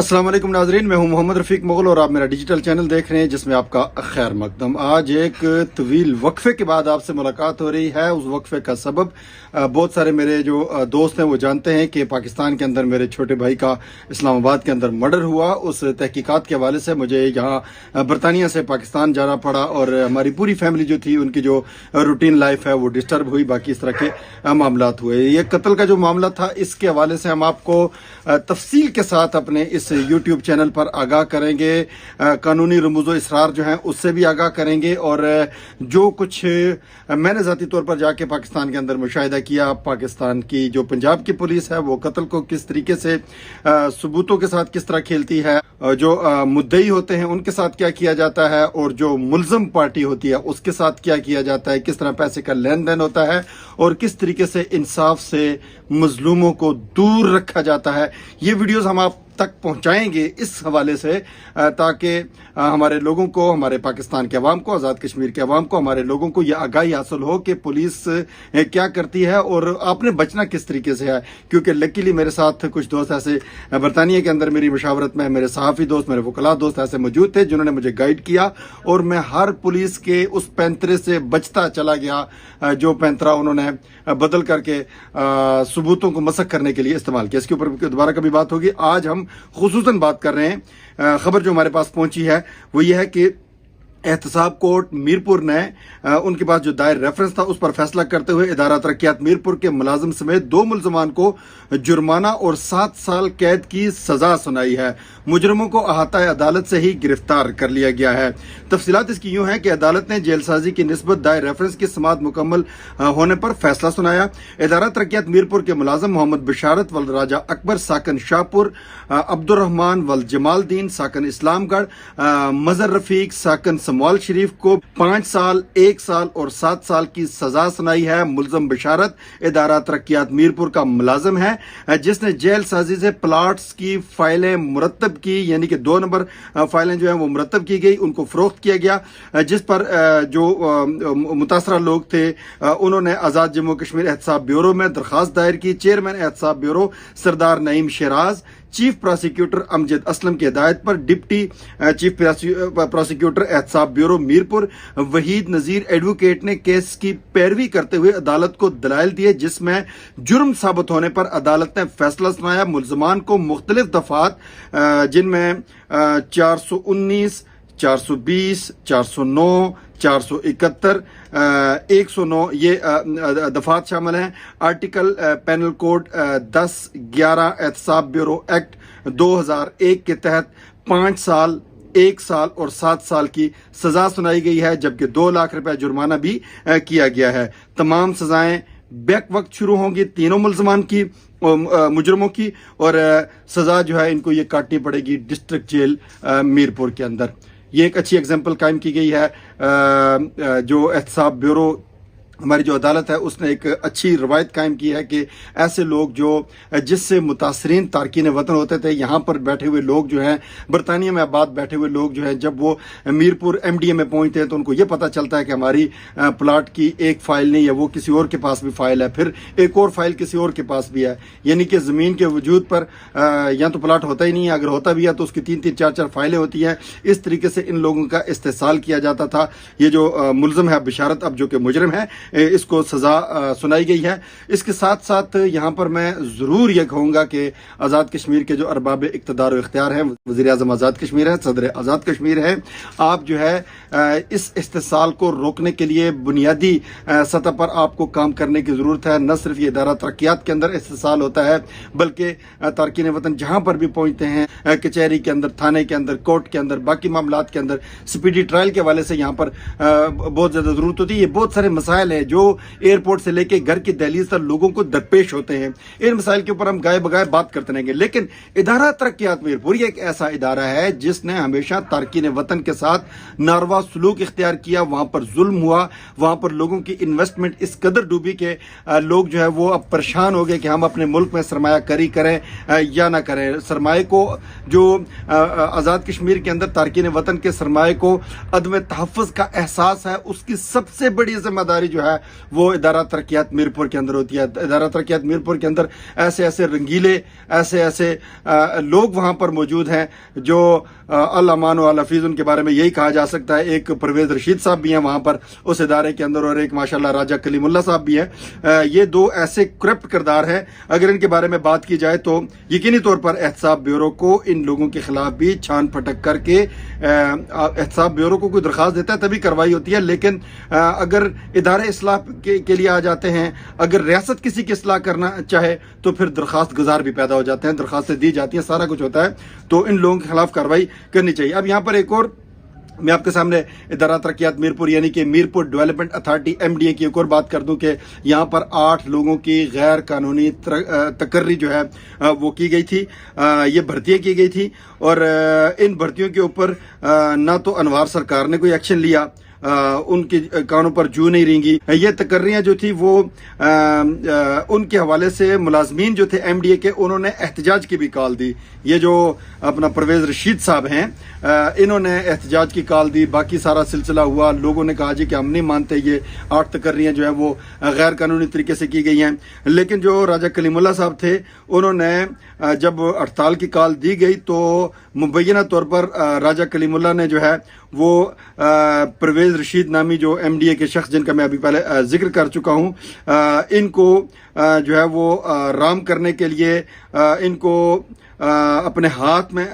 अस्सलाम वालेकुम नाजरीन, मैं हूं मोहम्मद रफीक मुगल और आप मेरा डिजिटल चैनल देख रहे हैं जिसमें आपका खैर मकदम। आज एक तवील वक्फे के बाद आपसे मुलाकात हो रही है। उस वक्फे का सबब बहुत सारे मेरे जो दोस्त हैं वो जानते हैं कि पाकिस्तान के अंदर मेरे छोटे भाई का इस्लामाबाद के अंदर मर्डर हुआ। उस तहकीकात के हवाले से मुझे यहाँ बरतानिया से पाकिस्तान जाना पड़ा और हमारी पूरी फैमिली जो थी उनकी जो रूटीन लाइफ है वो डिस्टर्ब हुई। बाकी इस तरह के मामलात हुए। ये कत्ल का जो मामला था इसके हवाले से हम आपको तफसील के साथ अपने इस यूट्यूब चैनल पर आगाह करेंगे। कानूनी रमूज़ो इसरार जो हैं उससे भी आगाह करेंगे और जो कुछ मैंने ज़ाती तौर पर जाके पाकिस्तान के अंदर मुशाहिदा किया, पाकिस्तान की जो पंजाब की पुलिस है वो कत्ल को किस तरीके से सबूतों के साथ किस तरह खेलती है, जो मुद्दई होते हैं उनके साथ क्या किया जाता है और जो मुल्ज़म पार्टी होती है उसके साथ क्या किया जाता है, किस तरह पैसे का लेन देन होता है और किस तरीके से इंसाफ से मजलूमों को दूर रखा जाता है। ये वीडियोस हम आप तक पहुंचाएंगे इस हवाले से ताकि हमारे लोगों को, हमारे पाकिस्तान के अवाम को, आज़ाद कश्मीर के अवाम को, हमारे लोगों को यह आगाही हासिल हो कि पुलिस क्या करती है और आपने बचना किस तरीके से है। क्योंकि लकीली मेरे साथ कुछ दोस्त ऐसे बरतानिया के अंदर मेरी मुशावरत में मेरे सहाफ़ी दोस्त, मेरे वकला दोस्त ऐसे मौजूद थे जिन्होंने मुझे गाइड किया और मैं हर पुलिस के उस पैंतरे से बचता चला गया जो पैंतरा उन्होंने बदल करके सबूतों को मसक करने के लिए इस्तेमाल किया। इसके ऊपर दोबारा कभी बात होगी। आज हम खुसूसन बात कर रहे हैं। खबर जो हमारे पास पहुंची है वो ये है कि एहतसाब कोर्ट मीरपुर ने उनके पास जो दायर रेफरेंस था उस पर फैसला करते हुए इदारा तरक्यात मीरपुर के मुलाजिम समेत 2 मुल्जमान को जुर्माना और 7 साल कैद की सजा सुनाई है। मुजरमों को अहाता अदालत से ही गिरफ्तार कर लिया गया है। तफसीलात इसकी यूं है कि अदालत ने जेलसाजी की निस्बत दायर रेफरेंस की समाअत मुकम्मल होने पर फैसला सुनाया। इदारा तरक्यात मीरपुर के मुलाजिम मोहम्मद बशारत वल राजा अकबर साकन शाहपुर, अब्दुर्रहमान वल जमालदीन साकन इस्लामगढ़, मजर रफीक साकन समवाल शरीफ को 5 साल, 1 साल और 7 साल की सजा सुनाई है। मुल्जम बशारत इदारा तरक्यात मीरपुर का मुलाजिम है जिसने जेल साजी से प्लाट्स की फाइलें मुरतब की, यानी कि 2 नंबर फाइलें जो है वो मुरतब की गई, उनको फरोख्त किया गया। जिस पर जो मुतासरा लोग थे उन्होंने आज़ाद जम्मू कश्मीर एहतसाब ब्यूरो में दरखास्त दायर की। चेयरमैन एहतसाब bureau Sardar Naeem Sharaz, chief prosecutor Amjad Aslam की हिदायत पर डिप्टी चीफ प्रोसिक्यूटर एहतसाब ब्यूरो मीरपुर वहीद नजीर एडवोकेट ने केस की पैरवी करते हुए अदालत को दलाइल दिए जिसमें जुर्म साबित होने पर अदालत ने फैसला सुनाया। मुल्जमान को मुख्तलिफ दफात जिनमें 419, 420, 409, 471, 109 ये दफात शामिल हैं। आर्टिकल पैनल कोड 10-11 एहतसाब ब्यूरो एक्ट 2001 के तहत 5 साल, 1 साल और 7 साल की सजा सुनाई गई है, जबकि 2 लाख रुपए जुर्माना भी किया गया है। तमाम सजाएं बैक वक्त शुरू होंगी तीनों मुल्जमान की, मुजरमों की, और सजा जो है इनको ये काटनी पड़ेगी डिस्ट्रिक्ट जेल मीरपुर के अंदर। ये एक अच्छी एग्जाम्पल कायम की गई है। जो एहतसाब ब्यूरो हमारी जो अदालत है उसने एक अच्छी रवायत कायम की है कि ऐसे लोग जो जिससे मुतासरीन तारकीन वतन होते थे, यहाँ पर बैठे हुए लोग जो हैं, बरतानिया में आबाद बैठे हुए लोग जो हैं, जब वो मीरपुर MDA में पहुंचते हैं तो उनको ये पता चलता है कि हमारी प्लाट की एक फाइल नहीं है, वो किसी और के पास भी फाइल है, फिर एक और फाइल किसी और के पास भी है। यानी कि ज़मीन के वजूद पर या तो प्लाट होता ही नहीं है, अगर होता भी है तो उसकी 3-3, 4-4 फाइलें होती हैं। इस तरीके से इन लोगों का इस्तेसाल किया जाता था। ये जो मुल्ज़म है बशारत, अब जो कि मुजरिम है, इसको सजा सुनाई गई है। इसके साथ साथ यहाँ पर मैं जरूर यह कहूंगा कि आज़ाद कश्मीर के जो अरबाब इख्तियार इख्तियार हैं, वज़ीर आज़म आज़ाद कश्मीर है, सदर आज़ाद कश्मीर है, आप जो है इस इस्तेसाल को रोकने के लिए बुनियादी सतह पर आपको काम करने की जरूरत है। न सिर्फ ये इदारा तरक्यात के अंदर इस्तेसाल होता है बल्कि तारकीन वतन जहाँ पर भी पहुंचते हैं, कचहरी के अंदर, थाने के अंदर, कोर्ट के अंदर, बाकी मामलात के अंदर, स्पीडी ट्रायल के हवाले से यहाँ पर बहुत ज्यादा जरूरत होती है। ये बहुत सारे मसाइल है जो एयरपोर्ट से लेके घर की दहलीज तक लोगों को दरपेश होते हैं। इन मसाइल के ऊपर हम गाय बगाए बात करते रहेंगे। लेकिन इदारा तरक्यात मीरपुर एक ऐसा इदारा है जिसने हमेशा तारकीन वतन के साथ नारवा सलूक इख्तियार किया। वहां पर जुल्म हुआ, वहां पर लोगों की इन्वेस्टमेंट इस कदर डूबी कि लोग जो है वो अब परेशान हो गए कि हम अपने मुल्क में सरमाया करी करें या ना करें। सरमाए को जो आज़ाद कश्मीर के अंदर तारकीन वतन के सरमाए को अदम तहफ़्फ़ुज़ का एहसास है, उसकी सबसे बड़ी जिम्मेदारी जो جو ہے وہ ادارہ ترقیات میرپور کے اندر ہوتی ہے. ادارہ ترقیات میرپور کے اندر ایسے ایسے رنگیلے ایسے لوگ وہاں پر موجود ہیں جو الامان و الحفیظ، ان کے بارے میں یہی کہا جا سکتا ہے. ایک پرویز رشید صاحب بھی ہیں وہاں پر اس ادارے کے اندر، اور ایک ماشاءاللہ راجہ کلیم اللہ صاحب بھی ہیں. یہ دو ایسے کرپٹ کردار ہیں. اگر ان کے بارے میں بات کی جائے تو یقینی طور پر احتساب بیورو کو ان لوگوں کے خلاف بھی چھان پھٹک کر کے احتساب بیورو کو کوئی درخواست دیتا ہے تبھی کارروائی ہوتی ہے. لیکن اگر ادارے اصلاح کے لیے آ جاتے ہیں، اگر ریاست کسی کی اصلاح کرنا چاہے تو پھر درخواست گزار بھی پیدا ہو جاتے ہیں، درخواستیں دی جاتی ہیں، سارا کچھ ہوتا ہے. تو ان لوگوں کے خلاف کارروائی کرنی چاہیے. اب یہاں پر ایک اور میں آپ کے سامنے ادارہ ترقیات میرپور یعنی کہ میرپور ڈیولپمنٹ اتھارٹی MDA کی ایک اور بات کر دوں کہ یہاں پر 8 لوگوں کی غیر قانونی تقرری جو ہے وہ کی گئی تھی. یہ بھرتیاں کی گئی تھی اور ان بھرتیوں کے اوپر نہ تو انوار سرکار نے کوئی ایکشن لیا، ان کے کانوں پر جو نہیں رینگی. یہ تقرریاں جو تھی وہ ان کے حوالے سے ملازمین جو تھے MDA کے، انہوں نے احتجاج کی بھی کال دی. یہ جو اپنا پرویز رشید صاحب ہیں انہوں نے احتجاج کی کال دی. باقی سارا سلسلہ ہوا، لوگوں نے کہا جی کہ ہم نہیں مانتے، یہ 8 تقرریاں جو ہیں وہ غیر قانونی طریقے سے کی گئی ہیں. لیکن جو راجہ کلیم اللہ صاحب تھے انہوں نے جب ہڑتال کی کال دی گئی تو مبینہ طور پر راجہ کلیم اللہ نے جو ہے وہ پرویز رشید نامی جو MDA کے شخص جن کا میں ابھی پہلے ذکر کر چکا ہوں، ان کو جو ہے وہ رام کرنے کے لیے، ان کو اپنے ہاتھ میں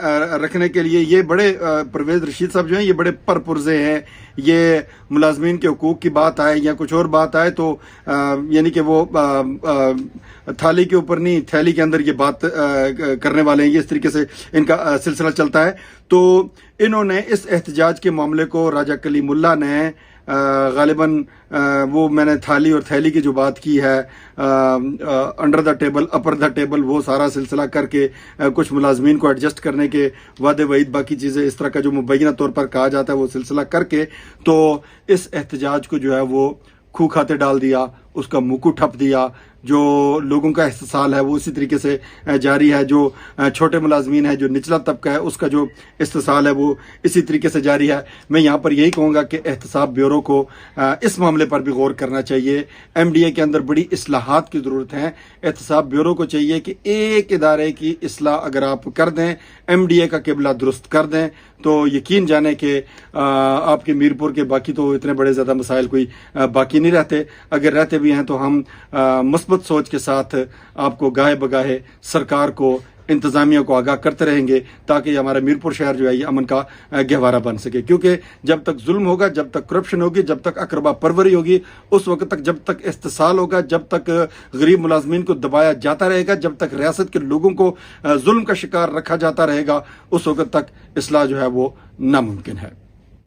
رکھنے کے لیے، یہ بڑے پرویز رشید صاحب جو ہیں یہ بڑے پرپرزے ہیں. یہ ملازمین کے حقوق کی بات آئے یا کچھ اور بات آئے تو یعنی کہ وہ تھالی کے اوپر نہیں تھیلی کے اندر یہ بات کرنے والے ہیں. یہ اس طریقے سے ان کا سلسلہ چلتا ہے. تو انہوں نے اس احتجاج کے معاملے کو راجہ کلیم اللہ نے غالباً وہ میں نے تھالی اور تھیلی کی جو بات کی ہے، under the table upper the table, وہ سارا سلسلہ کر کے کچھ ملازمین کو ایڈجسٹ کرنے کے وعدے وعید باقی چیزیں اس طرح کا جو مبینہ طور پر کہا جاتا ہے وہ سلسلہ کر کے تو اس احتجاج کو جو ہے وہ کھو کھاتے ڈال دیا، اس کا منہ ٹھپ دیا. جو لوگوں کا استحصال ہے وہ اسی طریقے سے جاری ہے، جو چھوٹے ملازمین ہیں، جو نچلا طبقہ ہے، اس کا جو استحصال ہے وہ اسی طریقے سے جاری ہے. میں یہاں پر یہی کہوں گا کہ احتساب بیورو کو اس معاملے پر بھی غور کرنا چاہیے. MDA کے اندر بڑی اصلاحات کی ضرورت ہے. احتساب بیورو کو چاہیے کہ ایک ادارے کی اصلاح اگر آپ کر دیں، MDA کا قبلہ درست کر دیں، تو یقین جانے کہ آپ کے میرپور کے باقی تو اتنے بڑے زیادہ مسائل کوئی باقی نہیں رہتے. اگر رہتے بھی ہیں تو ہم مثبت سوچ کے ساتھ آپ کو گاہے بگاہے سرکار کو، انتظامیہ کو آگاہ کرتے رہیں گے تاکہ یہ ہمارا میرپور شہر جو ہے یہ امن کا گہوارہ بن سکے. کیونکہ جب تک ظلم ہوگا، جب تک کرپشن ہوگی، جب تک اقربا پروری ہوگی، اس وقت تک جب تک استحصال ہوگا، جب تک غریب ملازمین کو دبایا جاتا رہے گا، جب تک ریاست کے لوگوں کو ظلم کا شکار رکھا جاتا رہے گا، اس وقت تک اصلاح جو ہے وہ ناممکن ہے.